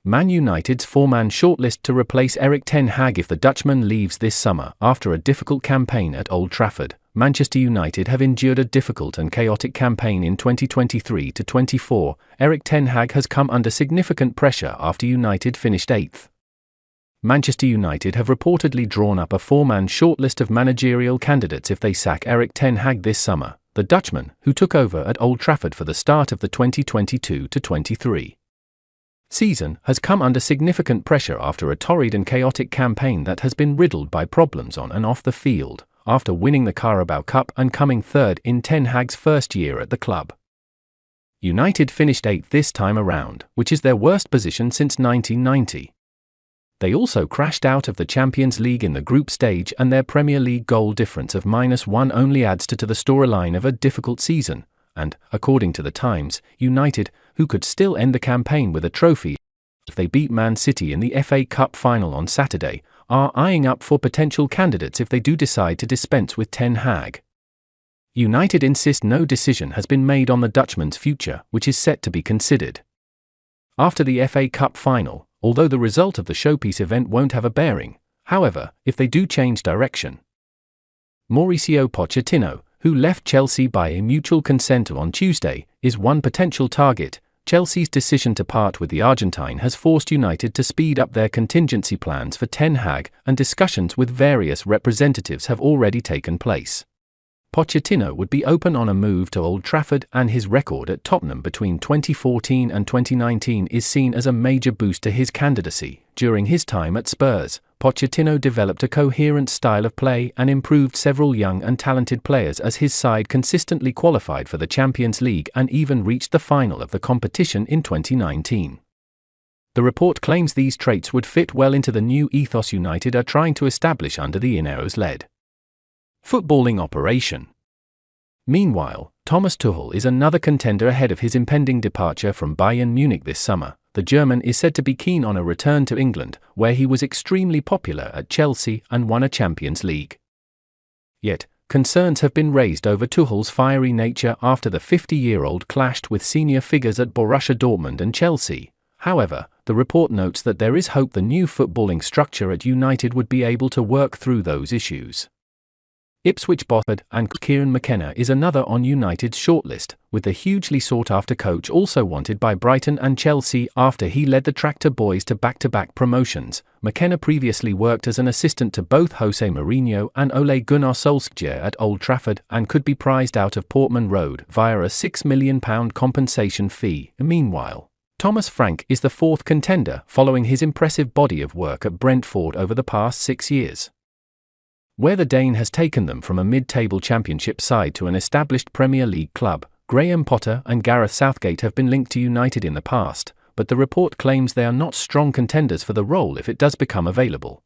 Man United's four-man shortlist to replace Erik ten Hag if the Dutchman leaves this summer. After a difficult campaign at Old Trafford, Manchester United have endured a difficult and chaotic campaign in 2023-24. Erik ten Hag has come under significant pressure after United finished 8th. Manchester United have reportedly drawn up a four-man shortlist of managerial candidates if they sack Erik ten Hag this summer, the Dutchman, who took over at Old Trafford for the start of the 2022-23 season, has come under significant pressure after a torrid and chaotic campaign that has been riddled by problems on and off the field, after winning the Carabao Cup and coming third in ten Hag's first year at the club. United finished 8th this time around, which is their worst position since 1990. They also crashed out of the Champions League in the group stage, and their Premier League goal difference of -1 only adds to the storyline of a difficult season, and, according to the Times, United, who could still end the campaign with a trophy if they beat Man City in the FA Cup final on Saturday, are eyeing up for potential candidates if they do decide to dispense with ten Hag. United insist no decision has been made on the Dutchman's future, which is set to be considered after the FA Cup final, although the result of the showpiece event won't have a bearing, however, if they do change direction. Mauricio Pochettino, who left Chelsea by a mutual consent on Tuesday, is one potential target. Chelsea's decision to part with the Argentine has forced United to speed up their contingency plans for ten Hag, and discussions with various representatives have already taken place. Pochettino would be open on a move to Old Trafford, and his record at Tottenham between 2014 and 2019 is seen as a major boost to his candidacy. During his time at Spurs, Pochettino developed a coherent style of play and improved several young and talented players as his side consistently qualified for the Champions League and even reached the final of the competition in 2019. The report claims these traits would fit well into the new ethos United are trying to establish under the Ineos-led footballing operation. Meanwhile, Thomas Tuchel is another contender ahead of his impending departure from Bayern Munich this summer. The German is said to be keen on a return to England, where he was extremely popular at Chelsea and won a Champions League. Yet, concerns have been raised over Tuchel's fiery nature after the 50-year-old clashed with senior figures at Borussia Dortmund and Chelsea. However, the report notes that there is hope the new footballing structure at United would be able to work through those issues. Ipswich Bothard and Kieran McKenna is another on United's shortlist, with the hugely sought-after coach also wanted by Brighton and Chelsea after he led the Tractor Boys to back-to-back promotions. McKenna previously worked as an assistant to both Jose Mourinho and Ole Gunnar Solskjaer at Old Trafford and could be prized out of Portman Road via a £6 million compensation fee. Meanwhile, Thomas Frank is the fourth contender following his impressive body of work at Brentford over the past 6 years, where the Dane has taken them from a mid-table Championship side to an established Premier League club. Graham Potter and Gareth Southgate have been linked to United in the past, but the report claims they are not strong contenders for the role if it does become available.